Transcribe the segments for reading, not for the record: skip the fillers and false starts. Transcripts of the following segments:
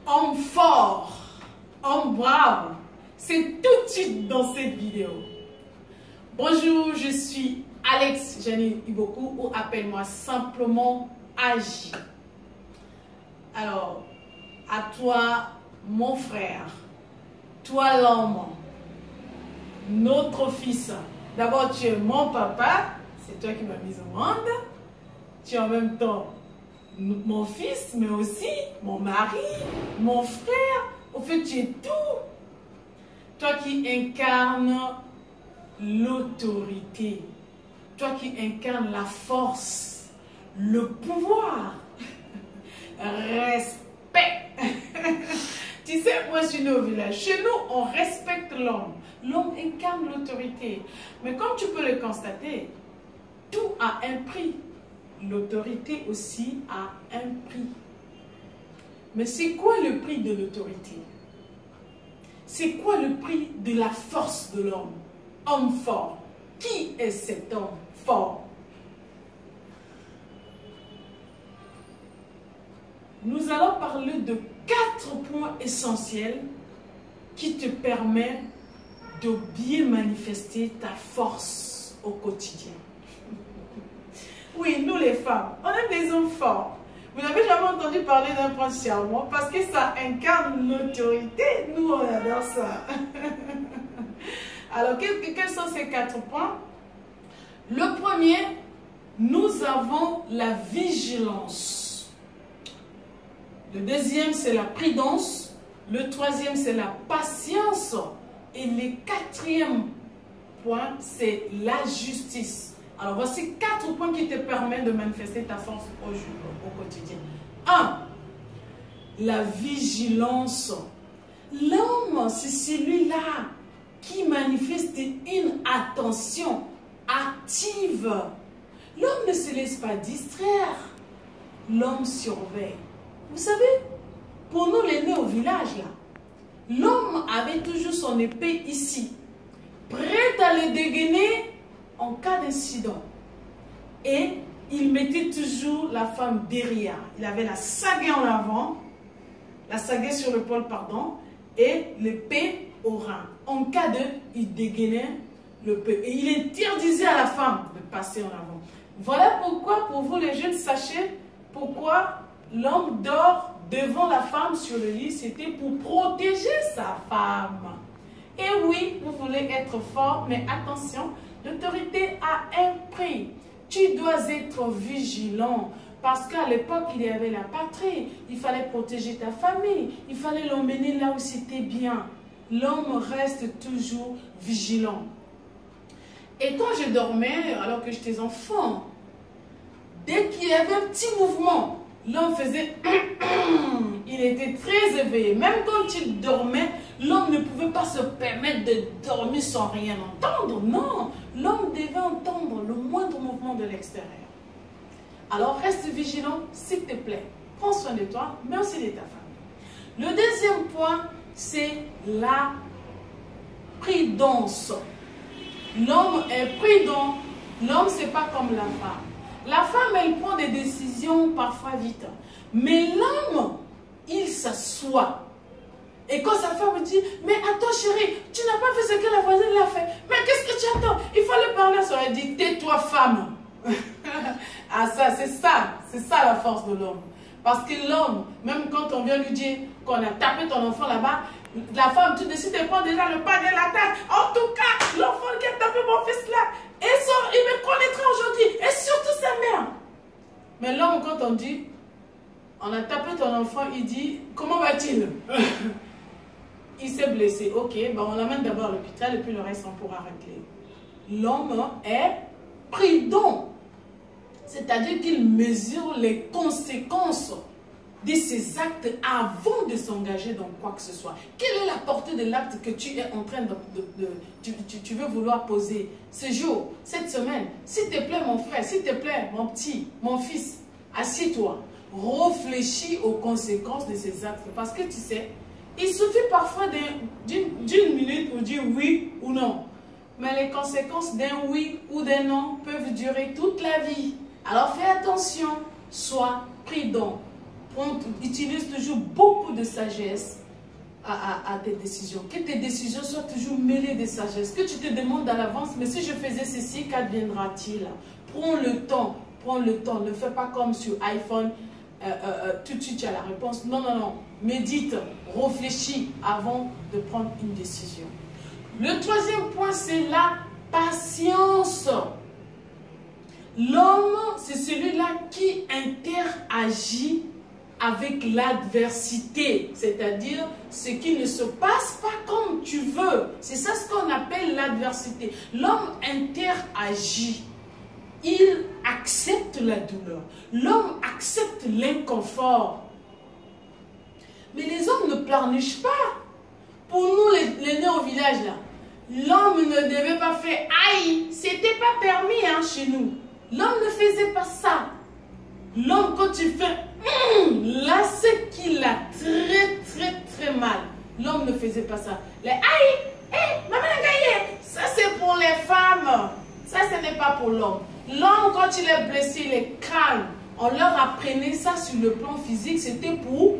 Homme fort, homme brave, c'est tout de suite dans cette vidéo. Bonjour, je suis Alex Janine Iboku ou appelle-moi simplement Agi. Alors, à toi, mon frère, toi l'homme, notre fils. D'abord, tu es mon papa, c'est toi qui m'as mis au monde. Tu es en même temps mon fils, mais aussi mon mari, mon frère. Au fait, tu es tout. Toi qui incarnes l'autorité. Toi qui incarnes la force, le pouvoir. Respect. Tu sais, moi je suis né au village. Chez nous, on respecte l'homme. L'homme incarne l'autorité. Mais comme tu peux le constater, tout a un prix. L'autorité aussi a un prix. Mais c'est quoi le prix de l'autorité? C'est quoi le prix de la force de l'homme? Homme fort. Qui est cet homme fort? Nous allons parler de 4 points essentiels qui te permettent de bien manifester ta force au quotidien. Oui, nous les femmes, on est des hommes forts. Vous n'avez jamais entendu parler d'un prince charmant parce que ça incarne l'autorité. Nous, on adore ça. Alors, quels sont ces 4 points? Le premier, nous avons la vigilance. Le deuxième, c'est la prudence. Le troisième, c'est la patience. Et le 4e point, c'est la justice. Alors, voici 4 points qui te permettent de manifester ta force au quotidien. 1. La vigilance. L'homme, c'est celui-là qui manifeste une attention active. L'homme ne se laisse pas distraire. L'homme surveille. Vous savez, pour nous les nés au village, là, l'homme avait toujours son épée ici, prête à le dégainer en cas d'incident. Et il mettait toujours la femme derrière. Il avait la sagaie en avant, la sagaie sur l'épaule, pardon, et l'épée au rein. En cas de, il dégainait l'épée. Et il interdisait à la femme de passer en avant. Voilà pourquoi, pour vous les jeunes, sachez pourquoi l'homme dort devant la femme sur le lit. C'était pour protéger sa femme. Et oui, vous voulez être fort, mais attention, l'autorité a un prix. Tu dois être vigilant. Parce qu'à l'époque, il y avait la patrie. Il fallait protéger ta famille. Il fallait l'emmener là où c'était bien. L'homme reste toujours vigilant. Et quand je dormais, alors que j'étais enfant, dès qu'il y avait un petit mouvement, l'homme faisait il était très éveillé. Même quand il dormait, l'homme ne pouvait pas se permettre de dormir sans rien entendre. Non, l'homme devait entendre le moindre mouvement de l'extérieur. Alors reste vigilant, s'il te plaît. Prends soin de toi, mais aussi de ta famille. Le deuxième point, c'est la prudence. L'homme est prudent. L'homme, c'est pas comme la femme. La femme, elle prend des décisions parfois vite. Mais l'homme, il s'assoit. Et quand sa femme dit, mais attends chérie, tu n'as pas fait ce que la voisine l'a fait. Mais qu'est-ce que tu attends? Il fallait parler à elle. Elle dit, tais-toi femme. Ah ça, c'est ça la force de l'homme. Parce que l'homme, même quand on vient lui dire qu'on a tapé ton enfant là-bas, la femme, tu décides de prendre déjà le pas de la tête. En tout cas, l'enfant qui a tapé mon fils là, il me connaîtra aujourd'hui. Et surtout sa mère. Mais l'homme, quand on dit, on a tapé ton enfant, il dit, comment va-t-il? Il s'est blessé. Ok, ben on l'amène d'abord à l'hôpital et puis le reste, on pourra régler. L'homme est prudent. C'est-à-dire qu'il mesure les conséquences de ses actes avant de s'engager dans quoi que ce soit. Quelle est la portée de l'acte que tu es en train tu veux vouloir poser ce jour, cette semaine? S'il te plaît mon frère, s'il te plaît mon petit, mon fils, assieds-toi. Réfléchis aux conséquences de ces actes. Parce que tu sais, il suffit parfois d'une minute pour dire oui ou non. Mais les conséquences d'un oui ou d'un non peuvent durer toute la vie. Alors fais attention, sois prudent. utilise toujours beaucoup de sagesse à tes décisions. Que tes décisions soient toujours mêlées de sagesse. Que tu te demandes à l'avance, mais si je faisais ceci, qu'adviendra-t-il? Prends le temps, prends le temps. Ne fais pas comme sur iPhone, tout de suite tu as la réponse. Non, non, non. Médite, réfléchis avant de prendre une décision. Le troisième point, c'est la patience. L'homme, c'est celui-là qui interagit avec l'adversité, c'est-à-dire ce qui ne se passe pas comme tu veux. C'est ça ce qu'on appelle l'adversité. L'homme interagit. Il accepte la douleur. L'homme accepte l'inconfort. Mais les hommes ne pleurnichent pas. Pour nous, les nés au village, là, l'homme ne devait pas faire « aïe ». C'était pas permis hein, chez nous. L'homme ne faisait pas ça. L'homme, quand tu fais là, c'est qu'il a très mal. L'homme ne faisait pas ça. Les aïe, hé, maman a gagné. Ça, c'est pour les femmes. Ça, ce n'est pas pour l'homme. L'homme, quand il est blessé, il est calme. On leur apprenait ça sur le plan physique. C'était pour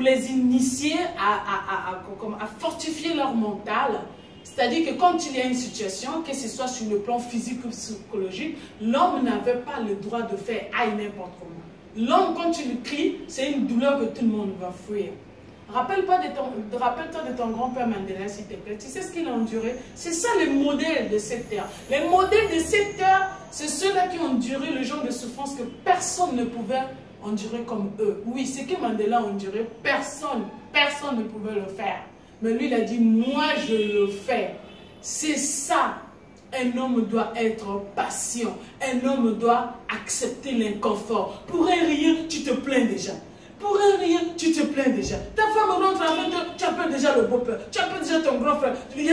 les initier à fortifier leur mental. C'est-à-dire que quand il y a une situation, que ce soit sur le plan physique ou psychologique, l'homme n'avait pas le droit de faire aïe n'importe comment. L'homme, quand tu lui cries, c'est une douleur que tout le monde va fuir. Rappelle-toi de ton grand-père Mandela, s'il te plaît. Tu sais ce qu'il a enduré? C'est ça le modèle de cette terre. Les modèles de cette terre, c'est ceux-là qui ont enduré le genre de souffrance que personne ne pouvait endurer comme eux. Oui, ce que Mandela a enduré, personne ne pouvait le faire. Mais lui, il a dit, moi, je le fais. C'est ça. Un homme doit être patient. Un homme doit accepter l'inconfort. Pour un rien, tu te plains déjà. Pour un rien, tu te plains déjà. Ta femme rentre à la maison, tu appelles déjà le beau-père. Tu appelles déjà ton grand frère. Tu dis,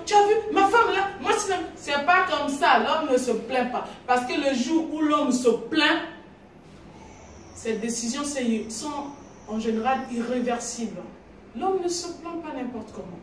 tu as vu, ma femme là, moi c'est pas comme ça. L'homme ne se plaint pas. Parce que le jour où l'homme se plaint, ces décisions sont en général irréversibles. L'homme ne se plaint pas n'importe comment.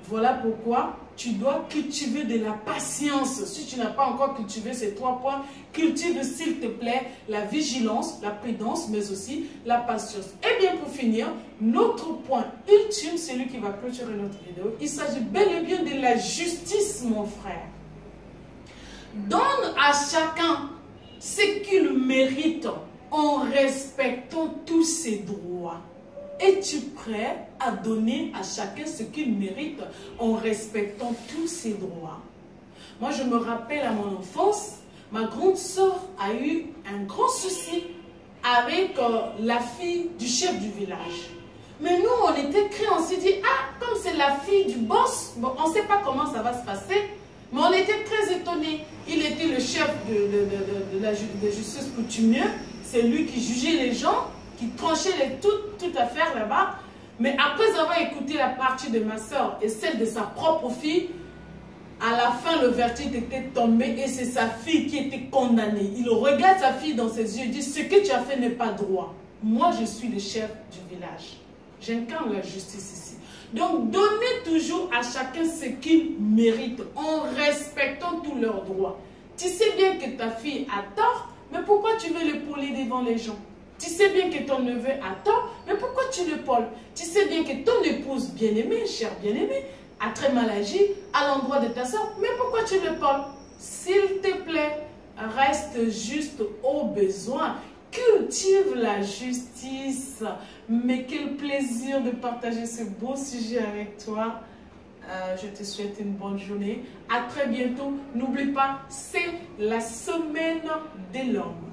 Voilà pourquoi tu dois cultiver de la patience. Si tu n'as pas encore cultivé ces 3 points, cultive s'il te plaît la vigilance, la prudence, mais aussi la patience. Et bien pour finir, notre point ultime, c'est lui qui va clôturer notre vidéo. Il s'agit bel et bien de la justice, mon frère. Donne à chacun ce qu'il mérite en respectant tous ses droits. Es-tu prêt à donner à chacun ce qu'il mérite en respectant tous ses droits? Moi, je me rappelle à mon enfance, ma grande sœur a eu un grand souci avec la fille du chef du village. Mais nous, on était créés, on s'est dit, ah, comme c'est la fille du boss, bon, on ne sait pas comment ça va se passer, mais on était très étonnés. Il était le chef de justice coutumier, c'est lui qui jugeait les gens, qui tranchait toute affaire là-bas. Mais après avoir écouté la partie de ma soeur et celle de sa propre fille, à la fin, le verdict était tombé et c'est sa fille qui était condamnée. Il regarde sa fille dans ses yeux et dit, ce que tu as fait n'est pas droit. Moi, je suis le chef du village. J'incarne la justice ici. Donc, donnez toujours à chacun ce qu'il mérite en respectant tous leurs droits. Tu sais bien que ta fille a tort, mais pourquoi tu veux l'épauler devant les gens? Tu sais bien que ton neveu a tort, mais pourquoi tu l'épaules? Tu sais bien que ton épouse bien-aimée, chère bien-aimée, a très mal agi à l'endroit de ta soeur, mais pourquoi tu l'épaules? S'il te plaît, reste juste au besoin. Cultive la justice. Mais quel plaisir de partager ce beau sujet avec toi. Je te souhaite une bonne journée. À très bientôt. N'oublie pas, c'est la semaine de l'homme.